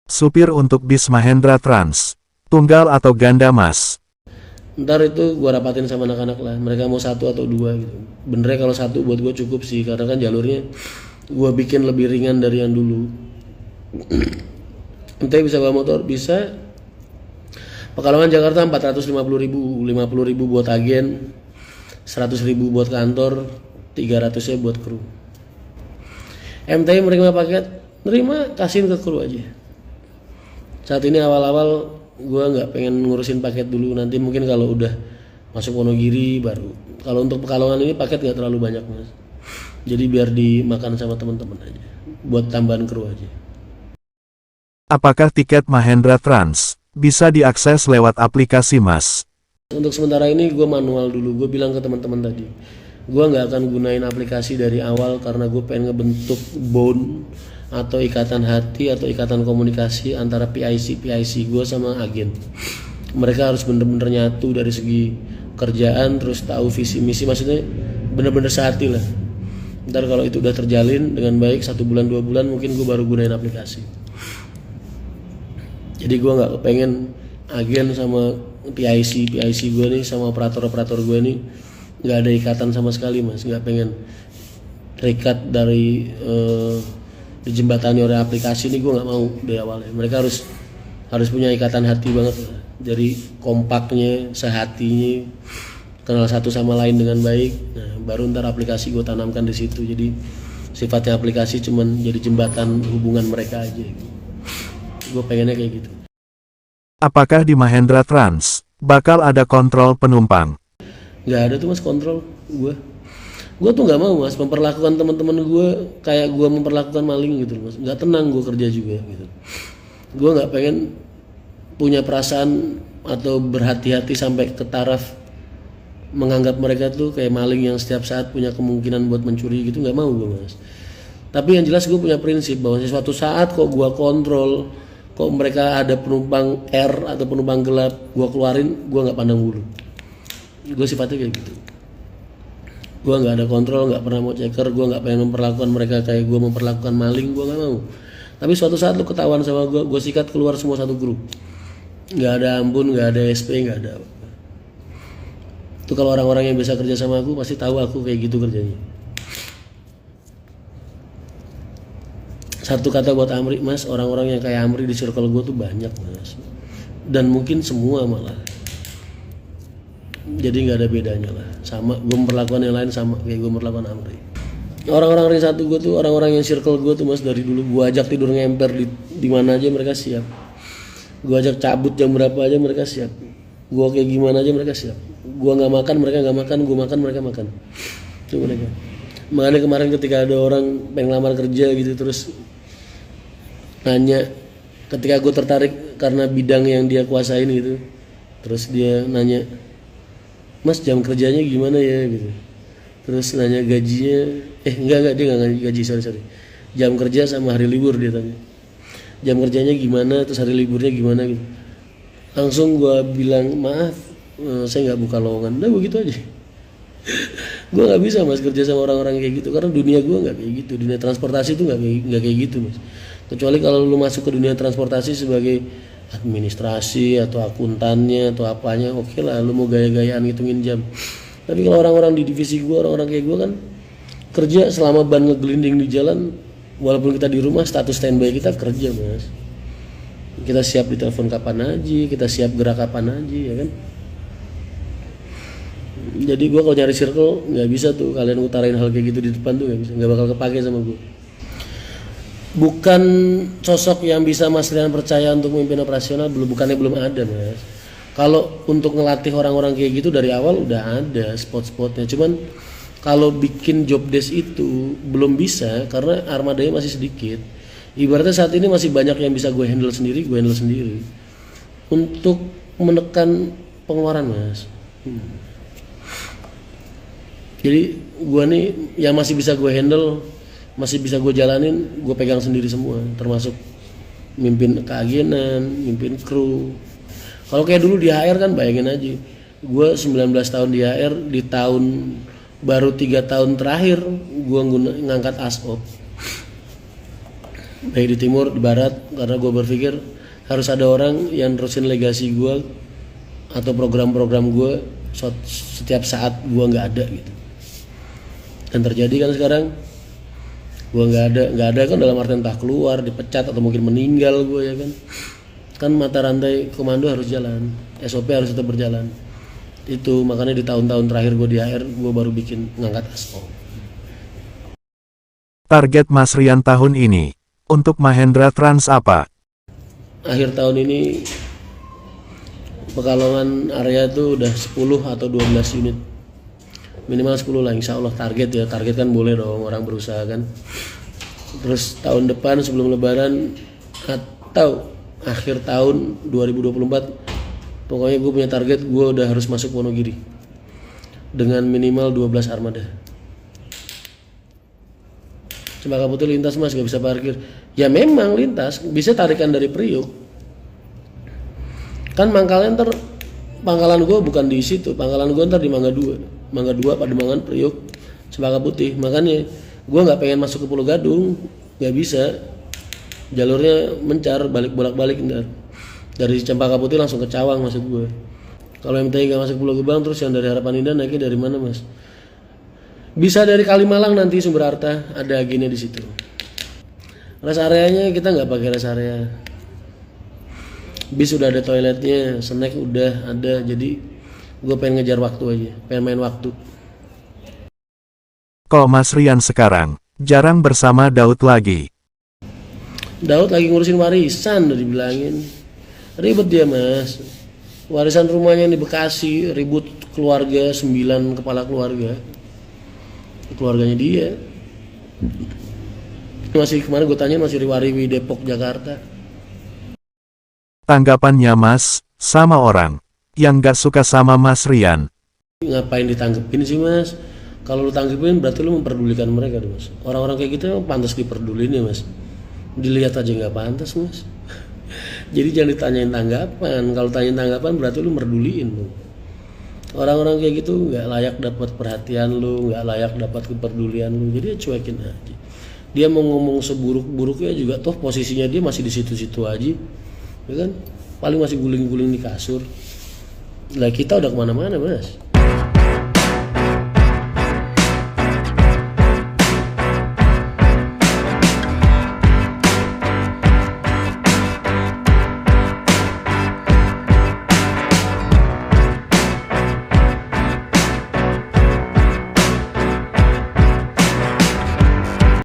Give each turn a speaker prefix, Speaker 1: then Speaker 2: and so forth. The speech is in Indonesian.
Speaker 1: Supir untuk bis Mahendra Trans, tunggal atau ganda mas?
Speaker 2: Ntar itu gue rapatin sama anak-anak lah, mereka mau satu atau dua gitu. Benernya kalau satu buat gue cukup sih, karena kan jalurnya gue bikin lebih ringan dari yang dulu. Entah bisa bawa motor, bisa. Pekalongan Jakarta 450.000, 50.000 buat agen, 100.000 buat kantor, 300-nya buat kru. MTI menerima paket, nerima, kasihin ke kru aja. Saat ini awal-awal gue nggak pengen ngurusin paket dulu, nanti mungkin kalau udah masuk Wonogiri baru. Kalau untuk Pekalongan ini paket nggak terlalu banyak mas, jadi biar dimakan sama teman-teman aja, buat tambahan kru aja.
Speaker 1: Apakah tiket Mahendra Trans bisa diakses lewat aplikasi mas?
Speaker 2: Untuk sementara ini gue manual dulu. Gue bilang ke teman-teman tadi, gue nggak akan gunain aplikasi dari awal karena gue pengen ngebentuk bond atau ikatan hati atau ikatan komunikasi antara PIC gue sama agen. Mereka harus bener-bener nyatu dari segi kerjaan, terus tahu visi misi, maksudnya bener-bener sehati lah. Ntar kalau itu udah terjalin dengan baik 1 bulan 2 bulan mungkin gue baru gunain aplikasi. Jadi gue nggak kepengen agen sama PIC gue nih sama operator gue nih nggak ada ikatan sama sekali mas. Nggak pengen terikat dari dijembatani oleh aplikasi ini, gue nggak mau dari awalnya. Mereka harus punya ikatan hati banget lah. Jadi kompaknya, sehatinya, kenal satu sama lain dengan baik. Nah baru ntar aplikasi gue tanamkan di situ. Jadi sifatnya aplikasi cuman jadi jembatan hubungan mereka aja. Gue pengennya kayak gitu.
Speaker 1: Apakah di Mahendra Trans bakal ada kontrol penumpang?
Speaker 2: Nggak ada tuh mas kontrol gue. Gue tuh nggak mau mas memperlakukan teman-teman gue kayak gue memperlakukan maling gitu mas. Nggak tenang gue kerja juga gitu. Gue nggak pengen punya perasaan atau berhati-hati sampai ke taraf menganggap mereka tuh kayak maling yang setiap saat punya kemungkinan buat mencuri gitu. Nggak mau gue mas. Tapi yang jelas gue punya prinsip bahwa suatu saat kok gue kontrol, kok mereka ada penumpang R atau penumpang gelap, gue keluarin, gue nggak pandang bulu. Gue sifatnya kayak gitu. Gue nggak ada kontrol, nggak pernah mau ceker, gue nggak pengen memperlakukan mereka kayak gue memperlakukan maling, gue nggak mau. Tapi suatu saat lu ketahuan sama gue sikat keluar semua satu grup. Nggak ada ampun, nggak ada SP, nggak ada. Itu kalau orang-orang yang bisa kerja sama aku pasti tahu aku kayak gitu kerjanya. Satu kata buat Amri mas, orang-orang yang kayak Amri di circle gue tuh banyak mas, dan mungkin semua malah. Jadi nggak ada bedanya lah, sama gue memperlakukan yang lain sama kayak gue memperlakukan Amri. Orang-orang ring satu gue tuh orang-orang yang circle gue tuh mas, dari dulu gue ajak tidur ngemper di mana aja mereka siap. Gue ajak cabut jam berapa aja mereka siap. Gue kayak gimana aja mereka siap. Gue nggak makan mereka nggak makan, gue makan mereka makan. Itu mereka. Makanya kemarin ketika ada orang pengen lamar kerja gitu terus nanya, ketika gue tertarik karena bidang yang dia kuasain gitu, terus dia nanya, mas jam kerjanya gimana ya gitu, terus nanya gajinya, enggak dia nggak nanya gaji, sorry, jam kerja sama hari libur dia tanya, jam kerjanya gimana, terus hari liburnya gimana gitu. Langsung gue bilang maaf, saya nggak buka lowongan, udah begitu aja. Gue nggak bisa mas kerja sama orang-orang kayak gitu, karena dunia gue nggak kayak gitu, dunia transportasi itu nggak kayak gitu mas. Kecuali kalau lu masuk ke dunia transportasi sebagai administrasi atau akuntannya atau apanya, oke lah lu mau gaya-gayaan ngitungin jam. Tapi kalau orang-orang di divisi gue, orang-orang kayak gue kan kerja selama ban ngegelinding di jalan, walaupun kita di rumah status standby kita kerja mas. Kita siap ditelepon kapan aja, kita siap gerak kapan aja ya kan. Jadi gue kalau nyari circle nggak bisa tuh kalian utarain hal kayak gitu di depan tuh nggak bisa, nggak bakal kepake sama gue. Bukan sosok yang bisa Mas Rian percaya untuk memimpin operasional, belum ada mas. Kalau untuk ngelatih orang-orang kayak gitu dari awal udah ada spot-spotnya. Cuman kalau bikin job desk itu belum bisa karena armadanya masih sedikit. Ibaratnya saat ini masih banyak yang bisa gue handle sendiri. Untuk menekan pengeluaran mas. Jadi gue nih yang masih bisa gue handle, masih bisa gue jalanin, gue pegang sendiri semua, termasuk mimpin keagenan, mimpin kru. Kalau kayak dulu di HR kan bayangin aja, gue 19 tahun di HR, di tahun baru 3 tahun terakhir gue ngangkat ASOP. baik di timur, di barat, karena gue berpikir harus ada orang yang terusin legasi gue atau program-program gue setiap saat gue nggak ada gitu. Dan terjadi kan sekarang gue nggak ada kan dalam artian entah keluar, dipecat atau mungkin meninggal gue ya kan mata rantai komando harus jalan, SOP harus tetap berjalan. Itu makanya di tahun-tahun terakhir gue di HR gue baru bikin ngangkat aspal.
Speaker 1: Target Mas Rian tahun ini untuk Mahendra Trans apa?
Speaker 2: Akhir tahun ini Pekalongan area itu udah 10 atau 12 unit, minimal 10 lah insya Allah. Target kan boleh dong orang berusaha kan. Terus tahun depan sebelum lebaran atau akhir tahun 2024 pokoknya gue punya target, gue udah harus masuk Wonogiri dengan minimal 12 armada. Cempaka Putih lintas mas, gak bisa parkir. Ya memang lintas, bisa tarikan dari Priuk. Kan pangkalan gue bukan di situ, pangkalan gue ntar di Mangga 2, Pademangan, Priuk, Cempaka Putih. Makanya gue nggak pengen masuk ke Pulau Gadung, nggak bisa. Jalurnya mencar, bolak-balik ntar. Dari Cempaka Putih langsung ke Cawang masuk gue. Kalau MTI nggak masuk Pulau Gebang, terus yang dari Harapan Indah naiknya dari mana mas? Bisa dari Kalimalang nanti Sumber Harta, ada agennya di situ. Rest areanya kita nggak pakai rest area. Bis udah ada toiletnya, snack udah ada, jadi gue pengen ngejar waktu aja, pengen main waktu.
Speaker 1: Kok Mas Rian sekarang jarang bersama Daud lagi?
Speaker 2: Daud lagi ngurusin warisan, udah dibilangin. Ribet dia mas, warisan rumahnya di Bekasi, ribut keluarga, 9 kepala keluarganya dia. Masih kemarin gue tanya masih riwariwi Depok Jakarta.
Speaker 1: Tanggapannya Mas, sama orang yang gak suka sama Mas Rian.
Speaker 2: Ngapain ditanggepin sih mas? Kalau lu tanggepin berarti lu memperdulikan mereka dong mas. Orang-orang kayak gitu emang pantas diperdulin ya mas. Dilihat aja nggak pantas mas. Jadi jangan ditanyain tanggapan. Kalau tanyain tanggapan berarti lu merduliin lu. Orang-orang kayak gitu nggak layak dapat perhatian lu, nggak layak dapat kepedulian lu. Jadi ya cuekin aja. Dia mau ngomong seburuk-buruknya juga toh posisinya dia masih di situ-situ aja. Ya kan, paling masih guling-guling di kasur. Lah kita udah kemana-mana mas.